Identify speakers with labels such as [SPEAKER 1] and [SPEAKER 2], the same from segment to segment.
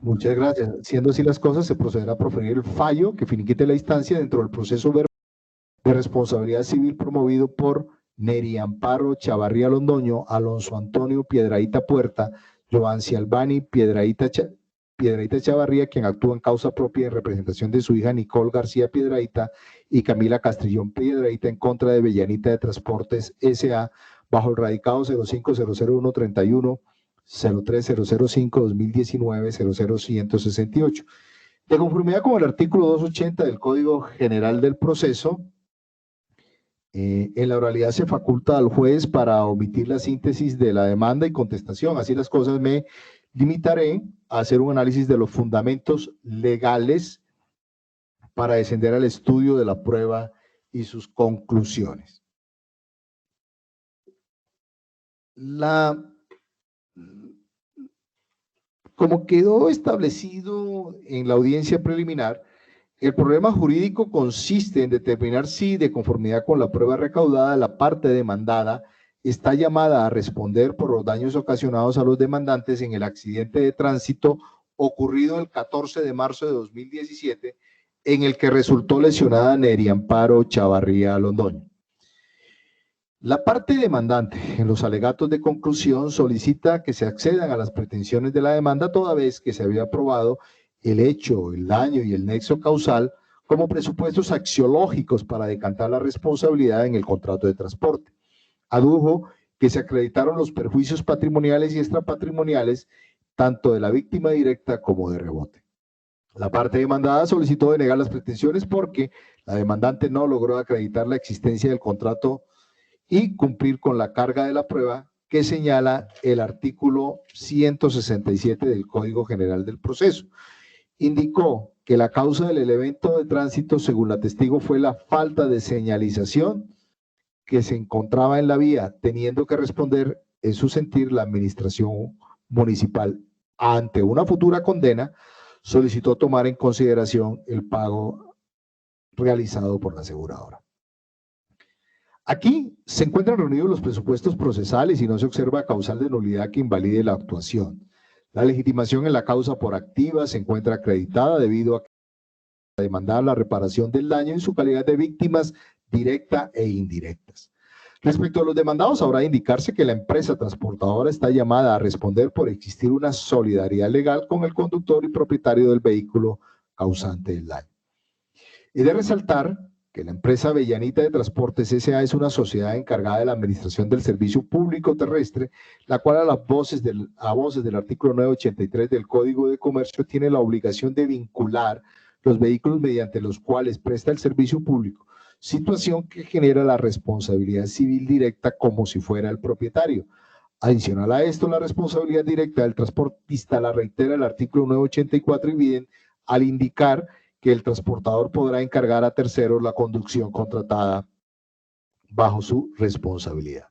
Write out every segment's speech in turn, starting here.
[SPEAKER 1] Muchas gracias. Siendo así las cosas, se procederá a proferir el fallo que finiquite la instancia dentro del proceso verbal de responsabilidad civil promovido por Neri Amparo Chavarría Londoño, Alonso Antonio Piedrahíta Puerta, Joancy Albani Piedrahíta Chavarría, quien actúa en causa propia en representación de su hija Nicole García Piedrahíta y Camila Castrillón Piedrahíta en contra de Bellanita de Transportes S.A. bajo el radicado 05000131 03005 2019 00168. De conformidad con el artículo 280 del Código General del Proceso, en la oralidad se faculta al juez para omitir la síntesis de la demanda y contestación. Así las cosas, me limitaré a hacer un análisis de los fundamentos legales para descender al estudio de la prueba y sus conclusiones. Como quedó establecido en la audiencia preliminar, el problema jurídico consiste en determinar si, de conformidad con la prueba recaudada, la parte demandada está llamada a responder por los daños ocasionados a los demandantes en el accidente de tránsito ocurrido el 14 de marzo de 2017, en el que resultó lesionada Neri Amparo Chavarría Londoño. La parte demandante, en los alegatos de conclusión, solicita que se accedan a las pretensiones de la demanda toda vez que se había probado el hecho, el daño y el nexo causal como presupuestos axiológicos para decantar la responsabilidad en el contrato de transporte. Adujo que se acreditaron los perjuicios patrimoniales y extrapatrimoniales tanto de la víctima directa como de rebote. La parte demandada solicitó denegar las pretensiones porque la demandante no logró acreditar la existencia del contrato y cumplir con la carga de la prueba que señala el artículo 167 del Código General del Proceso. Indicó que la causa del evento de tránsito, según la testigo, fue la falta de señalización que se encontraba en la vía, teniendo que responder, en su sentir, la administración municipal. Ante una futura condena, solicitó tomar en consideración el pago realizado por la aseguradora. Aquí se encuentran reunidos los presupuestos procesales y no se observa causal de nulidad que invalide la actuación. La legitimación en la causa por activa se encuentra acreditada debido a que demandar la reparación del daño en su calidad de víctimas directa e indirectas. Respecto a los demandados, habrá de indicarse que la empresa transportadora está llamada a responder por existir una solidaridad legal con el conductor y propietario del vehículo causante del daño. Y de resaltar que la empresa Bellanita de Transportes S.A. es una sociedad encargada de la administración del servicio público terrestre, la cual a voces del artículo 983 del Código de Comercio tiene la obligación de vincular los vehículos mediante los cuales presta el servicio público, situación que genera la responsabilidad civil directa como si fuera el propietario. Adicional a esto, la responsabilidad directa del transportista la reitera el artículo 984 y bien al indicar que el transportador podrá encargar a terceros la conducción contratada bajo su responsabilidad.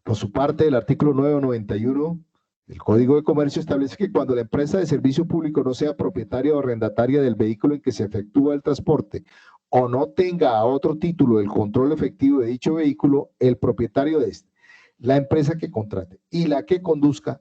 [SPEAKER 1] Por su parte, el artículo 991 del Código de Comercio establece que cuando la empresa de servicio público no sea propietaria o arrendataria del vehículo en que se efectúa el transporte o no tenga a otro título el control efectivo de dicho vehículo, el propietario de este, la empresa que contrate y la que conduzca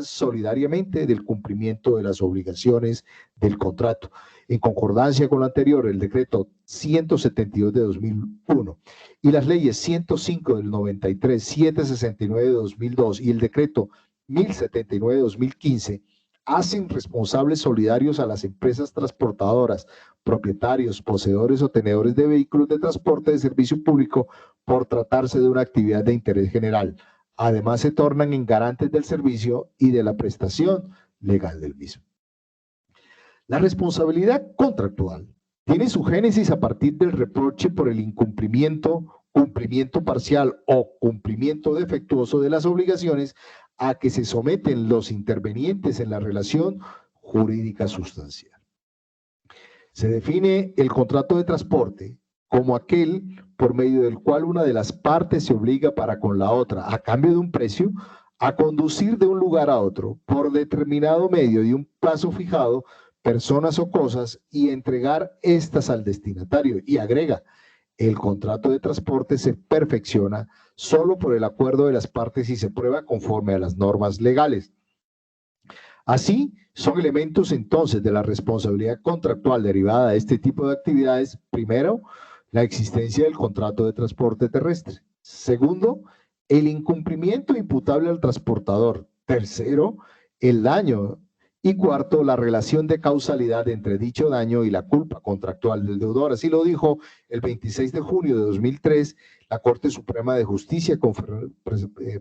[SPEAKER 1] solidariamente del cumplimiento de las obligaciones del contrato. En concordancia con lo anterior, el decreto 172 de 2001 y las leyes 105 del 93, 769 de 2002 y el decreto 1079 de 2015 hacen responsables solidarios a las empresas transportadoras, propietarios, poseedores o tenedores de vehículos de transporte de servicio público por tratarse de una actividad de interés general. Además, se tornan en garantes del servicio y de la prestación legal del mismo. La responsabilidad contractual tiene su génesis a partir del reproche por el incumplimiento, cumplimiento parcial o cumplimiento defectuoso de las obligaciones a que se someten los intervenientes en la relación jurídica sustancial. Se define el contrato de transporte como aquel por medio del cual una de las partes se obliga para con la otra, a cambio de un precio, a conducir de un lugar a otro por determinado medio y un plazo fijado, personas o cosas y entregar estas al destinatario. Y agrega, el contrato de transporte se perfecciona solo por el acuerdo de las partes y se prueba conforme a las normas legales. Así, son elementos entonces de la responsabilidad contractual derivada de este tipo de actividades. Primero, la existencia del contrato de transporte terrestre. Segundo, el incumplimiento imputable al transportador. Tercero, el daño. Y cuarto, la relación de causalidad entre dicho daño y la culpa contractual del deudor. Así lo dijo el 26 de junio de 2003 la Corte Suprema de Justicia con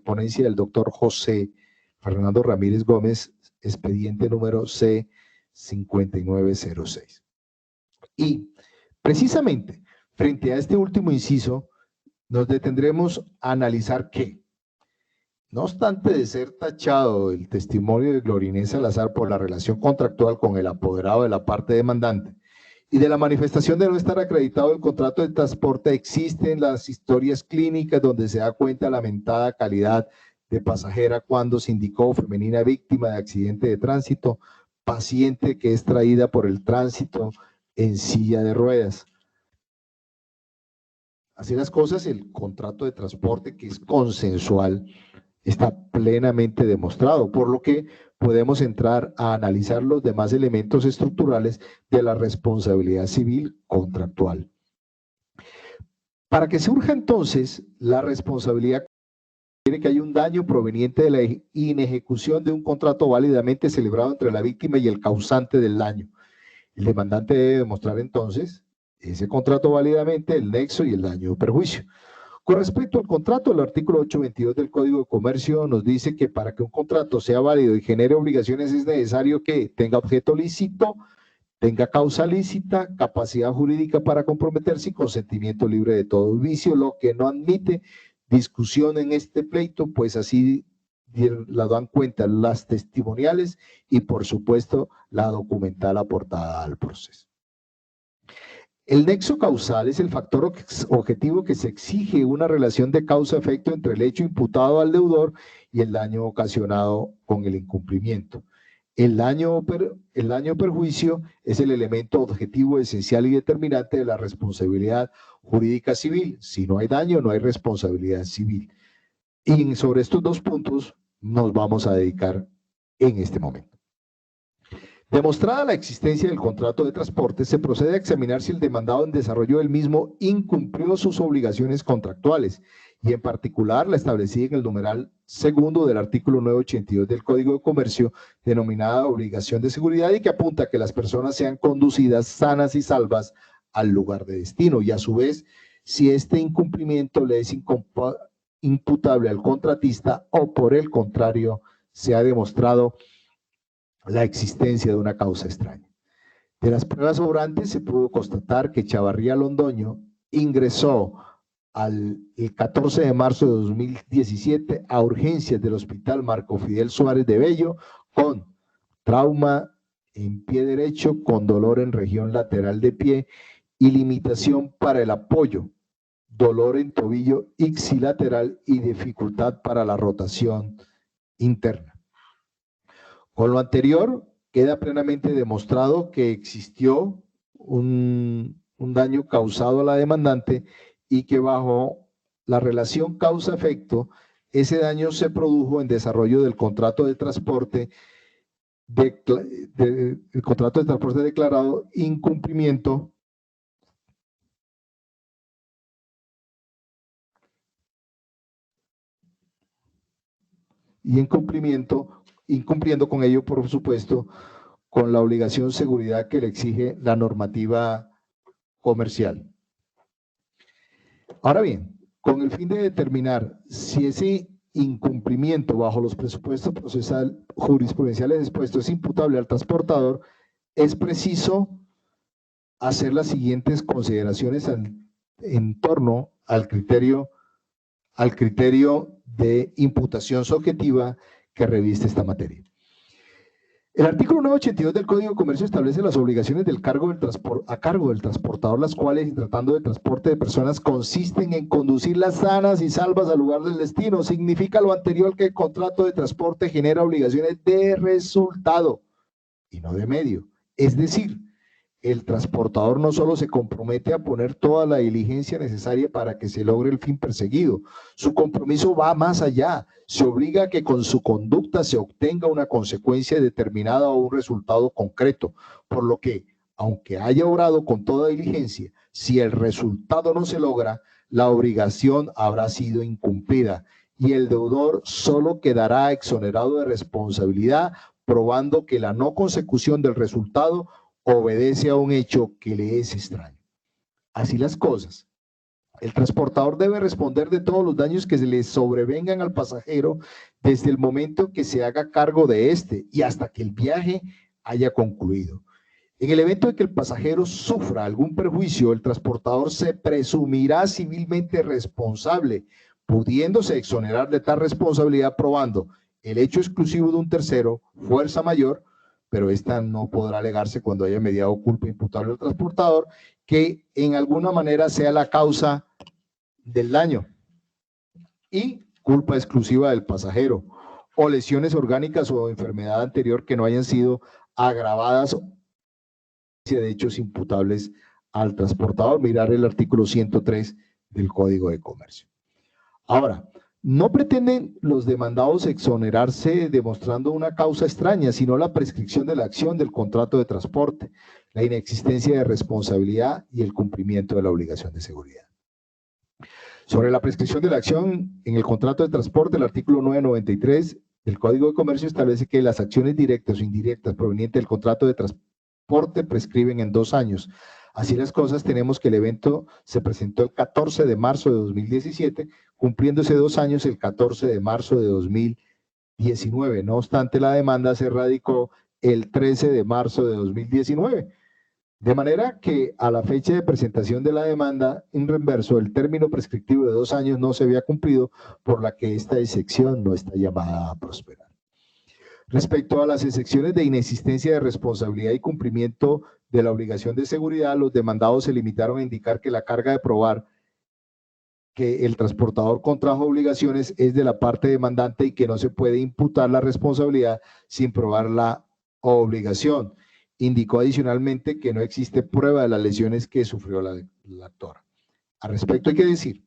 [SPEAKER 1] ponencia del doctor José Fernando Ramírez Gómez, expediente número C-5906. Y precisamente frente a este último inciso, nos detendremos a analizar que, no obstante de ser tachado el testimonio de Glorinés Salazar por la relación contractual con el apoderado de la parte demandante y de la manifestación de no estar acreditado el contrato de transporte, existen las historias clínicas donde se da cuenta la lamentada calidad de pasajera cuando se indicó femenina víctima de accidente de tránsito, paciente que es traída por el tránsito en silla de ruedas. Así las cosas, el contrato de transporte, que es consensual, está plenamente demostrado, por lo que podemos entrar a analizar los demás elementos estructurales de la responsabilidad civil contractual. Para que surja entonces la responsabilidad, tiene que hay un daño proveniente de la inejecución de un contrato válidamente celebrado entre la víctima y el causante del daño. El demandante debe demostrar entonces ese contrato válidamente, el nexo y el daño o perjuicio. Con respecto al contrato, el artículo 822 del Código de Comercio nos dice que para que un contrato sea válido y genere obligaciones es necesario que tenga objeto lícito, tenga causa lícita, capacidad jurídica para comprometerse y consentimiento libre de todo vicio, lo que no admite discusión en este pleito, pues así la dan cuenta las testimoniales y por supuesto la documental aportada al proceso. El nexo causal es el factor objetivo que se exige una relación de causa-efecto entre el hecho imputado al deudor y el daño ocasionado con el incumplimiento. El daño o perjuicio es el elemento objetivo esencial y determinante de la responsabilidad jurídica civil. Si no hay daño, no hay responsabilidad civil. Y sobre estos dos puntos nos vamos a dedicar en este momento. Demostrada la existencia del contrato de transporte, se procede a examinar si el demandado en desarrollo del mismo incumplió sus obligaciones contractuales y en particular la establecida en el numeral segundo del artículo 982 del Código de Comercio, denominada obligación de seguridad y que apunta a que las personas sean conducidas sanas y salvas al lugar de destino y a su vez si este incumplimiento le es imputable al contratista o por el contrario se ha demostrado la existencia de una causa extraña. De las pruebas sobrantes se pudo constatar que Chavarría Londoño ingresó el 14 de marzo de 2017 a urgencias del Hospital Marco Fidel Suárez de Bello con trauma en pie derecho, con dolor en región lateral de pie y limitación para el apoyo, dolor en tobillo ipsilateral y dificultad para la rotación interna. Con lo anterior, queda plenamente demostrado que existió un daño causado a la demandante y que bajo la relación causa-efecto, ese daño se produjo en desarrollo del contrato de transporte, el contrato de transporte declarado incumplimiento y incumpliendo con ello, por supuesto, con la obligación de seguridad que le exige la normativa comercial. Ahora bien, con el fin de determinar si ese incumplimiento bajo los presupuestos jurisprudenciales expuestos es imputable al transportador, es preciso hacer las siguientes consideraciones en torno al criterio de imputación subjetiva que reviste esta materia. El artículo 982 del Código de Comercio establece las obligaciones a cargo del transportador, las cuales, en tratando de transporte de personas, consisten en conducirlas sanas y salvas al lugar del destino. Significa lo anterior que el contrato de transporte genera obligaciones de resultado y no de medio. Es decir, el transportador no solo se compromete a poner toda la diligencia necesaria para que se logre el fin perseguido, su compromiso va más allá, se obliga a que con su conducta se obtenga una consecuencia determinada o un resultado concreto, por lo que, aunque haya obrado con toda diligencia, si el resultado no se logra, la obligación habrá sido incumplida y el deudor solo quedará exonerado de responsabilidad, probando que la no consecución del resultado obedece a un hecho que le es extraño. Así las cosas. El transportador debe responder de todos los daños que se le sobrevengan al pasajero desde el momento que se haga cargo de este y hasta que el viaje haya concluido. En el evento de que el pasajero sufra algún perjuicio, el transportador se presumirá civilmente responsable, pudiéndose exonerar de tal responsabilidad probando el hecho exclusivo de un tercero, fuerza mayor, pero esta no podrá alegarse cuando haya mediado culpa imputable al transportador, que en alguna manera sea la causa del daño y culpa exclusiva del pasajero, o lesiones orgánicas o enfermedad anterior que no hayan sido agravadas de hechos imputables al transportador. Mirar el artículo 103 del Código de Comercio. Ahora, no pretenden los demandados exonerarse demostrando una causa extraña, sino la prescripción de la acción del contrato de transporte, la inexistencia de responsabilidad y el cumplimiento de la obligación de seguridad. Sobre la prescripción de la acción en el contrato de transporte, el artículo 993 del Código de Comercio establece que las acciones directas o indirectas provenientes del contrato de transporte prescriben en 2 años. Así las cosas, tenemos que el evento se presentó el 14 de marzo de 2017, cumpliéndose 2 años el 14 de marzo de 2019. No obstante, la demanda se radicó el 13 de marzo de 2019. De manera que a la fecha de presentación de la demanda en reverso, el término prescriptivo de 2 años no se había cumplido, por la que esta excepción no está llamada a prosperar. Respecto a las excepciones de inexistencia de responsabilidad y cumplimiento de la obligación de seguridad, los demandados se limitaron a indicar que la carga de probar que el transportador contrajo obligaciones es de la parte demandante y que no se puede imputar la responsabilidad sin probar la obligación. Indicó adicionalmente que no existe prueba de las lesiones que sufrió la actora. Al respecto hay que decir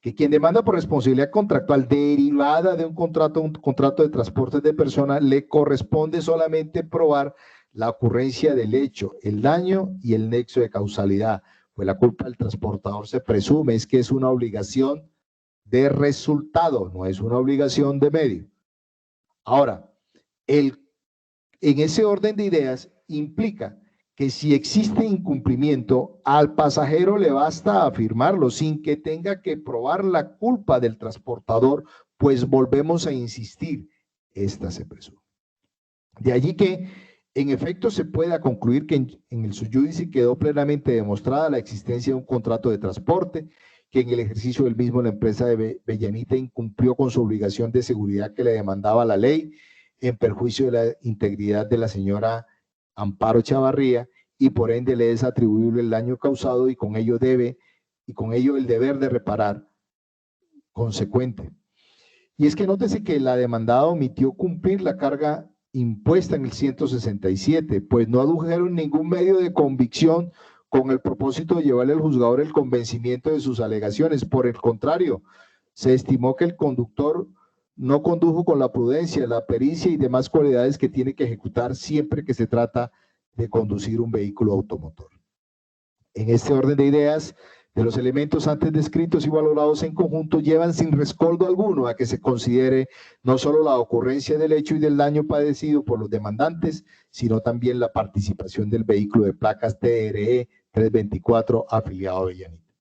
[SPEAKER 1] que quien demanda por responsabilidad contractual derivada de un contrato de transporte de personas, le corresponde solamente probar la ocurrencia del hecho, el daño y el nexo de causalidad. Pues la culpa del transportador se presume es que es una obligación de resultado, no es una obligación de medio. Ahora, en ese orden de ideas implica que si existe incumplimiento, al pasajero le basta afirmarlo sin que tenga que probar la culpa del transportador, pues volvemos a insistir, esta se presume. De allí que, en efecto, se pueda concluir que en el sub judice quedó plenamente demostrada la existencia de un contrato de transporte, que en el ejercicio del mismo la empresa de Bellanita incumplió con su obligación de seguridad que le demandaba la ley, en perjuicio de la integridad de la señora Amparo Chavarría, y por ende le es atribuible el daño causado y con ello el deber de reparar consecuente. Y es que nótese que la demandada omitió cumplir la carga impuesta en el 167, pues no adujeron ningún medio de convicción con el propósito de llevarle al juzgador el convencimiento de sus alegaciones. Por el contrario, se estimó que el conductor no condujo con la prudencia, la pericia y demás cualidades que tiene que ejecutar siempre que se trata de conducir un vehículo automotor. En este orden de ideas, de los elementos antes descritos y valorados en conjunto llevan sin rescoldo alguno a que se considere no solo la ocurrencia del hecho y del daño padecido por los demandantes, sino también la participación del vehículo de placas TRE 324 afiliado a Bellanita.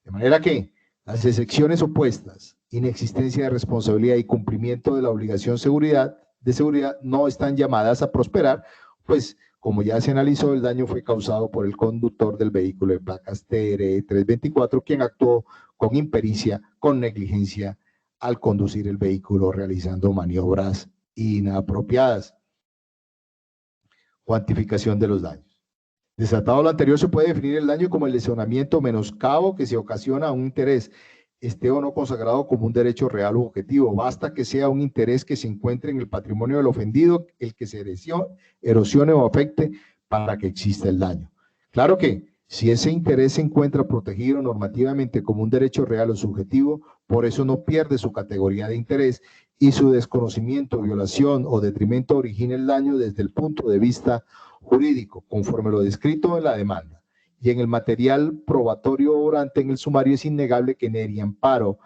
[SPEAKER 1] De manera que las excepciones opuestas, inexistencia de responsabilidad y cumplimiento de la obligación de seguridad no están llamadas a prosperar, pues como ya se analizó, el daño fue causado por el conductor del vehículo de placas TRE 324, quien actuó con impericia, con negligencia al conducir el vehículo realizando maniobras inapropiadas. Cuantificación de los daños. Desatado lo anterior, se puede definir el daño como el lesionamiento o menoscabo que se ocasiona a un interés, esté o no consagrado como un derecho real u objetivo. Basta que sea un interés que se encuentre en el patrimonio del ofendido, el que se erosione o afecte para que exista el daño. Claro que si ese interés se encuentra protegido normativamente como un derecho real o subjetivo, por eso no pierde su categoría de interés y su desconocimiento, violación o detrimento origina el daño desde el punto de vista jurídico, conforme lo descrito en la demanda. Y en el material probatorio obrante en el sumario es innegable que Neri Amparo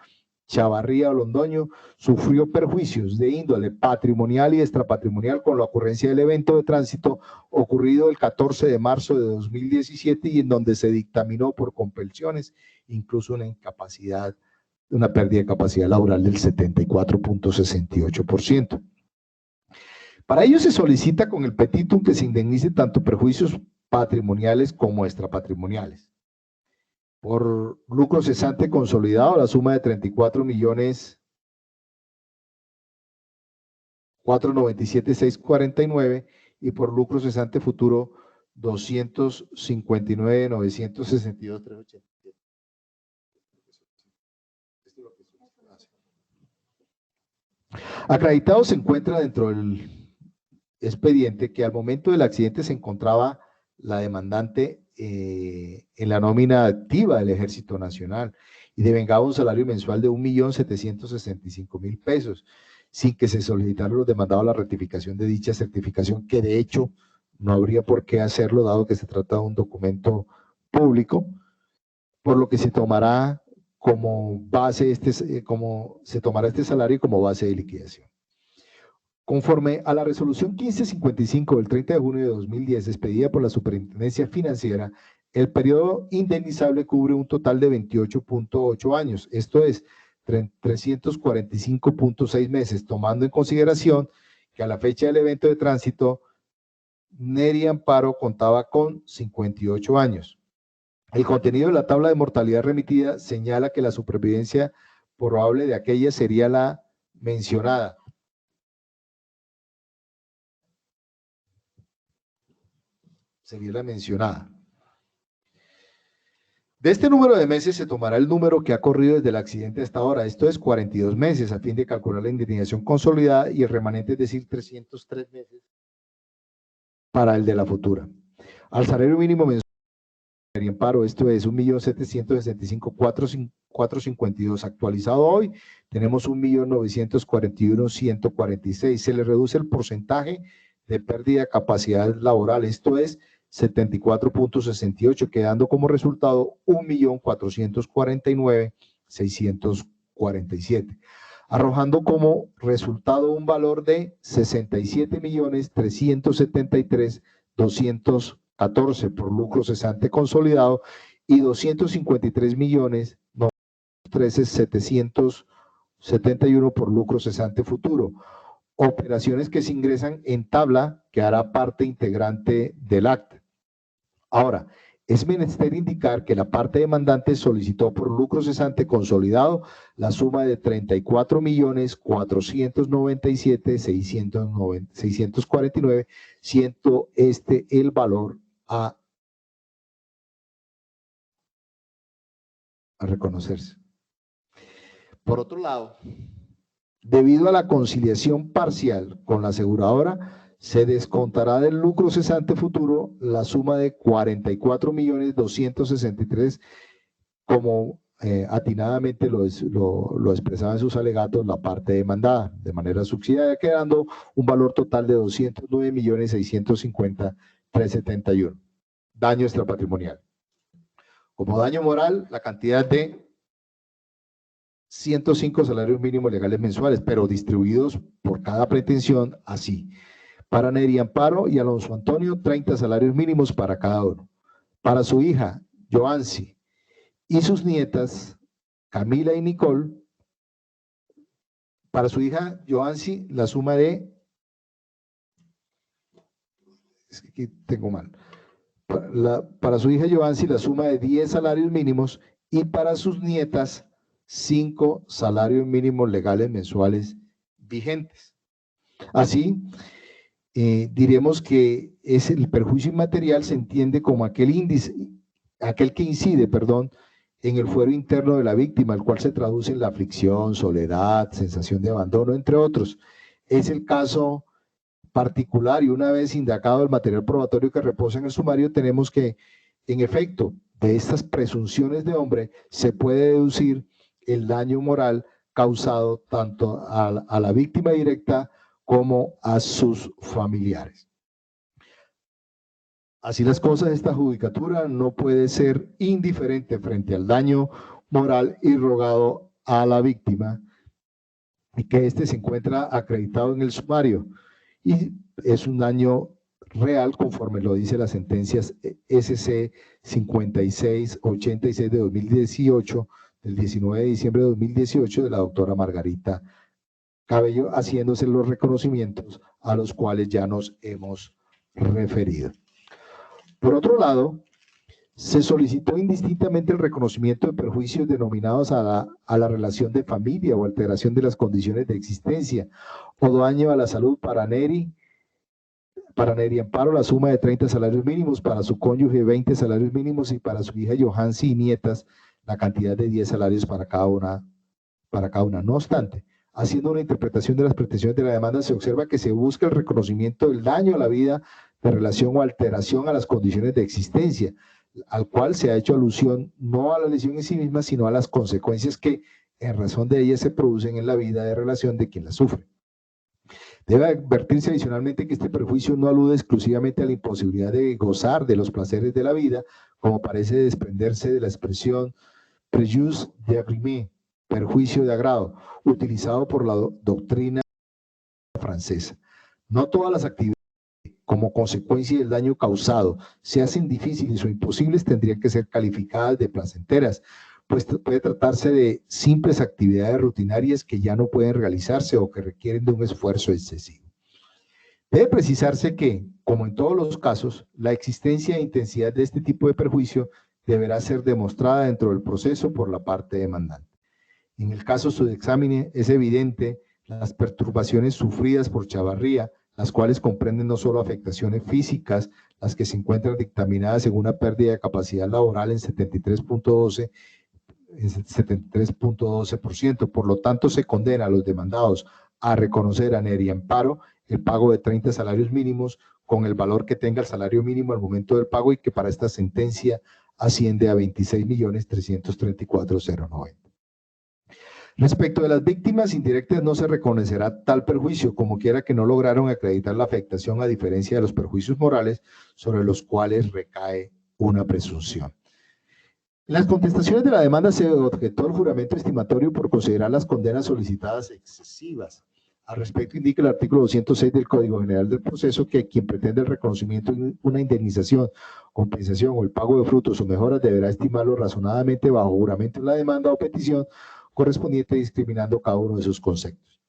[SPEAKER 1] Chavarría Londoño sufrió perjuicios de índole patrimonial y extrapatrimonial con la ocurrencia del evento de tránsito ocurrido el 14 de marzo de 2017 y en donde se dictaminó por compulsiones incluso una incapacidad, una pérdida de capacidad laboral del 74.68%. Para ello se solicita con el petitum que se indemnice tanto perjuicios patrimoniales como extrapatrimoniales. Por lucro cesante consolidado, la suma de 34.497.649 y por lucro cesante futuro 259.962.387. Acreditado se encuentra dentro del expediente que al momento del accidente se encontraba la demandante en la nómina activa del Ejército Nacional y devengaba un salario mensual de 1.765.000 pesos, sin que se solicitara a los demandados la rectificación de dicha certificación, que de hecho no habría por qué hacerlo, dado que se trata de un documento público, por lo que se tomará como base se tomará este salario como base de liquidación. Conforme a la resolución 1555 del 30 de junio de 2010, expedida por la Superintendencia Financiera, el periodo indemnizable cubre un total de 28.8 años, esto es 345.6 meses, tomando en consideración que a la fecha del evento de tránsito, Neri Amparo contaba con 58 años. El contenido de la tabla de mortalidad remitida señala que la supervivencia probable de aquella sería la mencionada. Sería la mencionada. De este número de meses se tomará el número que ha corrido desde el accidente hasta ahora, esto es 42 meses, a fin de calcular la indemnización consolidada y el remanente, es decir, 303 meses para el de la futura. Al salario mínimo mensual de Amparo, esto es 1.765.452, actualizado hoy, tenemos 1.941.146, se le reduce el porcentaje de pérdida de capacidad laboral, esto es 74.68, quedando como resultado 1.449.647, arrojando como resultado un valor de 67.373.214 por lucro cesante consolidado y 253.913.771 por lucro cesante futuro. Operaciones que se ingresan en tabla que hará parte integrante del acta. Ahora, es menester indicar que la parte demandante solicitó por lucro cesante consolidado la suma de 34.497.649, siendo este el valor a reconocerse. Por otro lado, debido a la conciliación parcial con la aseguradora, se descontará del lucro cesante futuro la suma de 44.263.000, como atinadamente lo expresaba en sus alegatos la parte demandada, de manera subsidiaria, quedando un valor total de 209.650.371. Daño extrapatrimonial. Como daño moral, la cantidad de 105 salarios mínimos legales mensuales, pero distribuidos por cada pretensión así. Para Neri Amparo y Alonso Antonio, 30 salarios mínimos para cada uno. Para su hija, Joansi, y sus nietas, Camila y Nicole, para su hija, Joansi, la suma de, es que aquí tengo mal, para su hija Joansi, la suma de 10 salarios mínimos y para sus nietas, 5 salarios mínimos legales mensuales vigentes. Así, diremos que es el perjuicio inmaterial se entiende como aquel que incide, en el fuero interno de la víctima, el cual se traduce en la aflicción, soledad, sensación de abandono, entre otros. Es el caso particular y una vez indagado el material probatorio que reposa en el sumario, tenemos que, en efecto, de estas presunciones de hombre se puede deducir el daño moral causado tanto a la víctima directa como a sus familiares. Así las cosas, esta judicatura no puede ser indiferente frente al daño moral irrogado a la víctima y que éste se encuentra acreditado en el sumario y es un daño real conforme lo dice las sentencias SC 5686 de 2018, del 19 de diciembre de 2018 de la doctora Margarita Cabello, haciéndose los reconocimientos a los cuales ya nos hemos referido. Por otro lado, se solicitó indistintamente el reconocimiento de perjuicios denominados a la relación de familia o alteración de las condiciones de existencia o daño a la salud para Neri Amparo la suma de 30 salarios mínimos, para su cónyuge 20 salarios mínimos y para su hija Johansi y nietas la cantidad de 10 salarios para cada una. No obstante, haciendo una interpretación de las pretensiones de la demanda, se observa que se busca el reconocimiento del daño a la vida de relación o alteración a las condiciones de existencia, al cual se ha hecho alusión no a la lesión en sí misma, sino a las consecuencias que en razón de ellas se producen en la vida de relación de quien la sufre. Debe advertirse adicionalmente que este perjuicio no alude exclusivamente a la imposibilidad de gozar de los placeres de la vida, como parece desprenderse de la expresión préjudice d'agrément, perjuicio de agrado, utilizado por la doctrina francesa. No todas las actividades como consecuencia del daño causado se hacen difíciles o imposibles tendrían que ser calificadas de placenteras, pues puede tratarse de simples actividades rutinarias que ya no pueden realizarse o que requieren de un esfuerzo excesivo. Debe precisarse que, como en todos los casos, la existencia e intensidad de este tipo de perjuicio deberá ser demostrada dentro del proceso por la parte demandante. En el caso subexámine es evidente las perturbaciones sufridas por Chavarría, las cuales comprenden no solo afectaciones físicas, las que se encuentran dictaminadas según una pérdida de capacidad laboral en 73.12%. Por lo tanto, se condena a los demandados a reconocer a Neri Amparo el pago de 30 salarios mínimos con el valor que tenga el salario mínimo al momento del pago y que para esta sentencia asciende a 26.334.090. Respecto de las víctimas indirectas no se reconocerá tal perjuicio, como quiera que no lograron acreditar la afectación a diferencia de los perjuicios morales sobre los cuales recae una presunción. En las contestaciones de la demanda se objetó el juramento estimatorio por considerar las condenas solicitadas excesivas. Al respecto indica el artículo 206 del Código General del Proceso que quien pretende el reconocimiento de una indemnización, compensación o el pago de frutos o mejoras deberá estimarlo razonadamente bajo juramento en la demanda o petición correspondiente discriminando cada uno de sus conceptos.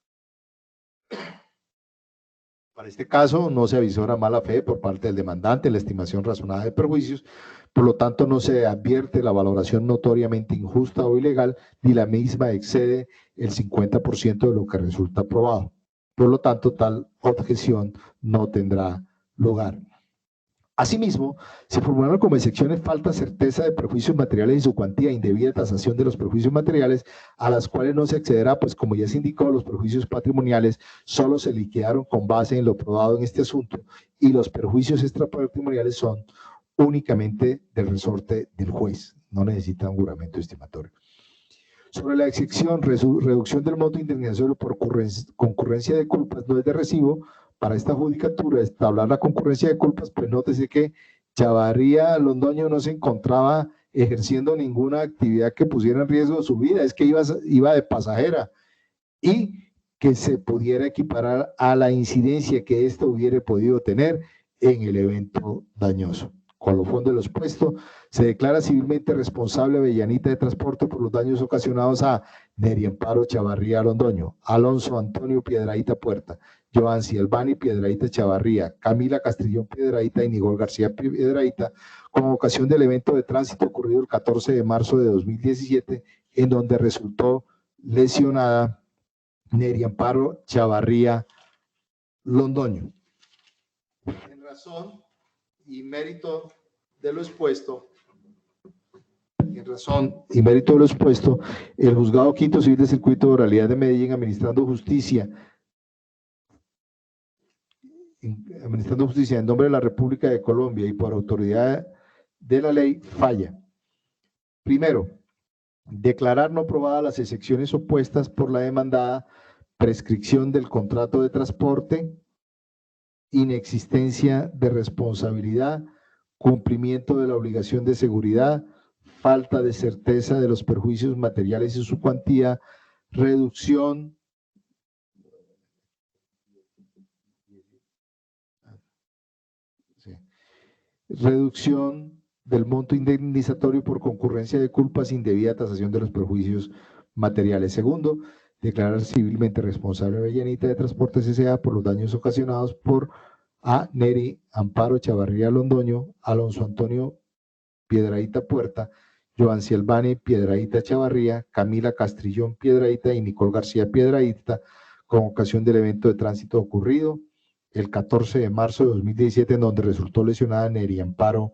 [SPEAKER 1] Para este caso no se avisora mala fe por parte del demandante en la estimación razonada de perjuicios, por lo tanto no se advierte la valoración notoriamente injusta o ilegal, ni la misma excede el 50% de lo que resulta probado. Por lo tanto, tal objeción no tendrá lugar. Asimismo, se formularon como excepciones falta certeza de perjuicios materiales y su cuantía, indebida tasación de los perjuicios materiales, a las cuales no se accederá, pues como ya se indicó, los perjuicios patrimoniales solo se liquidaron con base en lo probado en este asunto y los perjuicios extrapatrimoniales son únicamente del resorte del juez, no necesitan un juramento estimatorio. Sobre la excepción, reducción del monto de indemnización por concurrencia de culpas no es de recibo. Para esta judicatura, establecer la concurrencia de culpas, pues nótese que Chavarría Londoño no se encontraba ejerciendo ninguna actividad que pusiera en riesgo su vida, es que iba de pasajera y que se pudiera equiparar a la incidencia que ésta hubiera podido tener en el evento dañoso. Con los fondos de lo expuesto, se declara civilmente responsable Avellanita de Transporte por los daños ocasionados a Neri Amparo Chavarría Londoño, Alonso Antonio Piedrahíta Puerta, Johansi Albani Piedrahíta Chavarría, Camila Castrillón Piedrahíta y Nigol García Piedrahíta, con ocasión del evento de tránsito ocurrido el 14 de marzo de 2017, en donde resultó lesionada Neri Amparo Chavarría Londoño. En razón y mérito de lo expuesto, el Juzgado Quinto Civil de Circuito de Oralidad de Medellín, administrando justicia administrando justicia en nombre de la República de Colombia y por autoridad de la ley, falla. Primero, declarar no probadas las excepciones opuestas por la demandada, prescripción del contrato de transporte, inexistencia de responsabilidad, cumplimiento de la obligación de seguridad, falta de certeza de los perjuicios materiales y su cuantía, reducción del monto indemnizatorio por concurrencia de culpas, indebida tasación de los perjuicios materiales. Segundo, declarar civilmente responsable a Avellanita de Transportes S.A. por los daños ocasionados por A. Neri Amparo Chavarría Londoño, Alonso Antonio Piedrahíta Puerta, Joan Silvani Piedrahíta Chavarría, Camila Castrillón Piedrahíta y Nicole García Piedrahíta, con ocasión del evento de tránsito ocurrido el 14 de marzo de 2017, en donde resultó lesionada Neri Amparo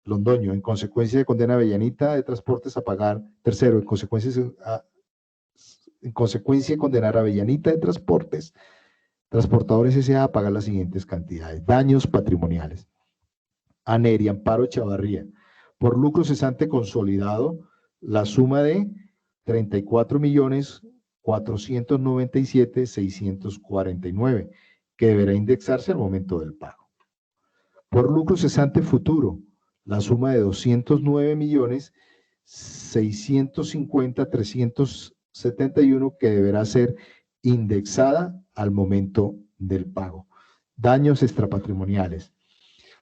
[SPEAKER 1] Londoño. En consecuencia, condena a Avellanita de Transportes a pagar. Tercero, en consecuencia, condenar a Avellanita de Transportes, Transportadores S.A. a pagar las siguientes cantidades. Daños patrimoniales. A Neri Amparo Chavarría, por lucro cesante consolidado, la suma de 34.497.649, que deberá indexarse al momento del pago. Por lucro cesante futuro, la suma de 209.650.371, que deberá ser indexada al momento del pago. Daños extrapatrimoniales.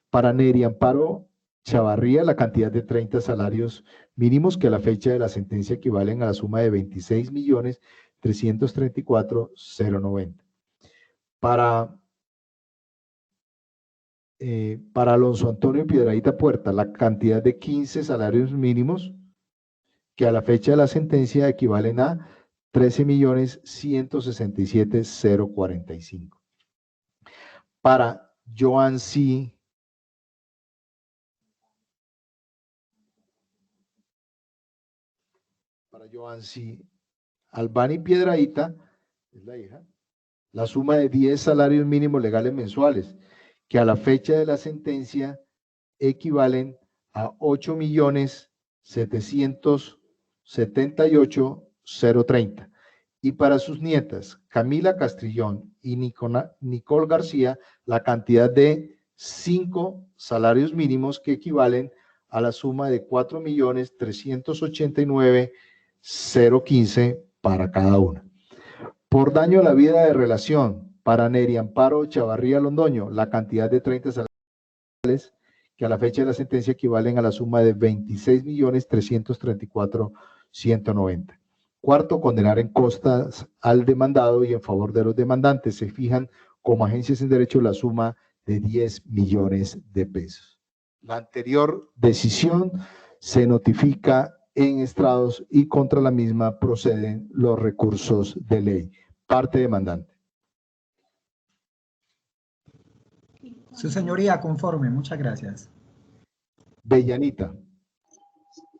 [SPEAKER 1] Para Neri Amparo Chavarría, la cantidad de 30 salarios mínimos que a la fecha de la sentencia equivalen a la suma de 26.334.090. Para Alonso Antonio Piedrahíta Puerta, la cantidad de 15 salarios mínimos que a la fecha de la sentencia equivalen a 13.167.045. Para Joan C. Albani Piedrahíta, es la hija, la suma de 10 salarios mínimos legales mensuales, que a la fecha de la sentencia equivalen a 8.778.030. Y para sus nietas, Camila Castrillón y Nicole García, la cantidad de 5 salarios mínimos que equivalen a la suma de 4.389.015 para cada una. Por daño a la vida de relación, para Neri Amparo Chavarría Londoño, la cantidad de 30 salarios que a la fecha de la sentencia equivalen a la suma de 26.334.190. Cuarto, condenar en costas al demandado y en favor de los demandantes. Se fijan como agencias en derecho la suma de 10 millones de pesos. La anterior decisión se notifica en estrados y contra la misma proceden los recursos de ley. Parte demandante.
[SPEAKER 2] Su señoría, conforme. Muchas gracias.
[SPEAKER 1] Avellanita.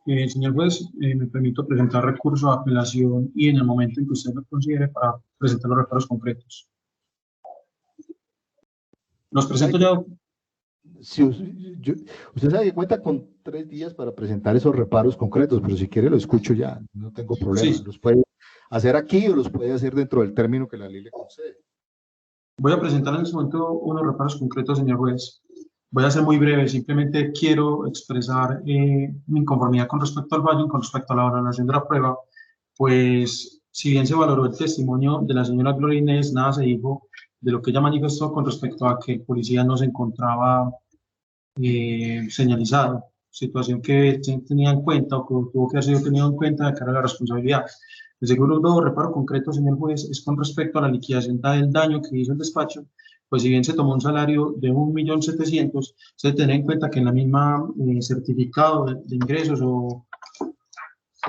[SPEAKER 3] Señor juez, me permito presentar recurso de apelación y en el momento en que usted lo considere para presentar los reparos concretos. Los presento ya.
[SPEAKER 1] Sí, usted sabe que cuenta con 3 días para presentar esos reparos concretos, pero si quiere lo escucho ya, no tengo problema. Sí. Los puede hacer aquí o los puede hacer dentro del término que la ley le concede.
[SPEAKER 3] Voy a presentar en este momento unos reparos concretos, señor juez. Voy a ser muy breve, simplemente quiero expresar mi inconformidad con respecto al fallo y con respecto a la valoración de la prueba, pues si bien se valoró el testimonio de la señora Gloria Inés, nada se dijo de lo que ella manifestó con respecto a que el policía no se encontraba señalizado, situación que se tenía en cuenta o que tuvo que haber sido tenido en cuenta de cara a la responsabilidad. El segundo reparo concreto, señor juez, es con respecto a la liquidación del daño que hizo el despacho. Pues si bien se tomó un salario de 1.700.000, se debe tener en cuenta que en la misma certificado de ingresos o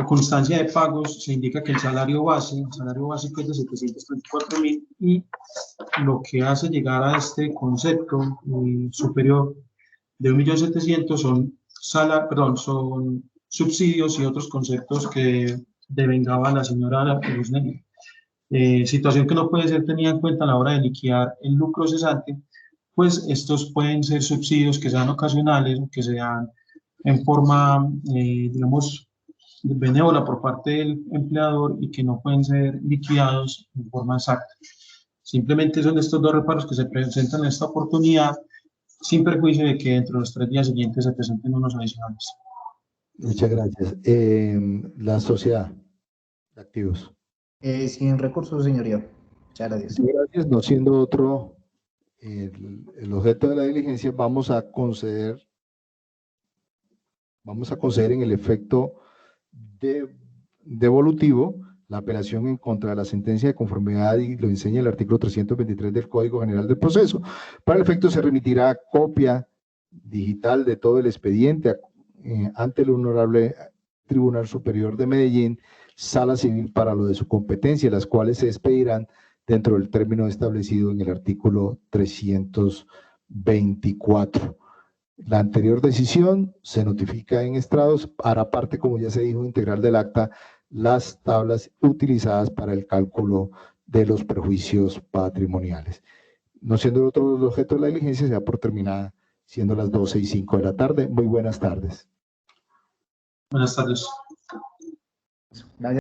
[SPEAKER 3] constancia de pagos se indica que el salario básico es de 734.000 y lo que hace llegar a este concepto superior de 1.700.000 son subsidios y otros conceptos que devengaba la señora Luz Negri. situación que no puede ser tenida en cuenta a la hora de liquidar el lucro cesante, pues estos pueden ser subsidios que sean ocasionales o que sean en forma, digamos, benévola por parte del empleador y que no pueden ser liquidados en forma exacta. Simplemente son estos dos reparos que se presentan en esta oportunidad, sin perjuicio de que dentro de los 3 días siguientes se presenten unos adicionales.
[SPEAKER 1] Muchas gracias. La sociedad de activos.
[SPEAKER 4] Sin recursos, señoría. Muchas gracias.
[SPEAKER 1] Gracias. No siendo otro el objeto de la diligencia, vamos a conceder en el efecto devolutivo la apelación en contra de la sentencia de conformidad y lo enseña el artículo 323 del Código General del Proceso. Para el efecto se remitirá copia digital de todo el expediente ante el Honorable Tribunal Superior de Medellín, Sala Civil, para lo de su competencia, las cuales se expedirán dentro del término establecido en el artículo 324. La anterior decisión se notifica en estrados, hará parte, como ya se dijo, integral del acta, las tablas utilizadas para el cálculo de los perjuicios patrimoniales. No siendo otro el objeto de la diligencia, se da por terminada, siendo las 12:05 de la tarde. Muy buenas tardes.
[SPEAKER 3] Buenas tardes.
[SPEAKER 4] Gracias.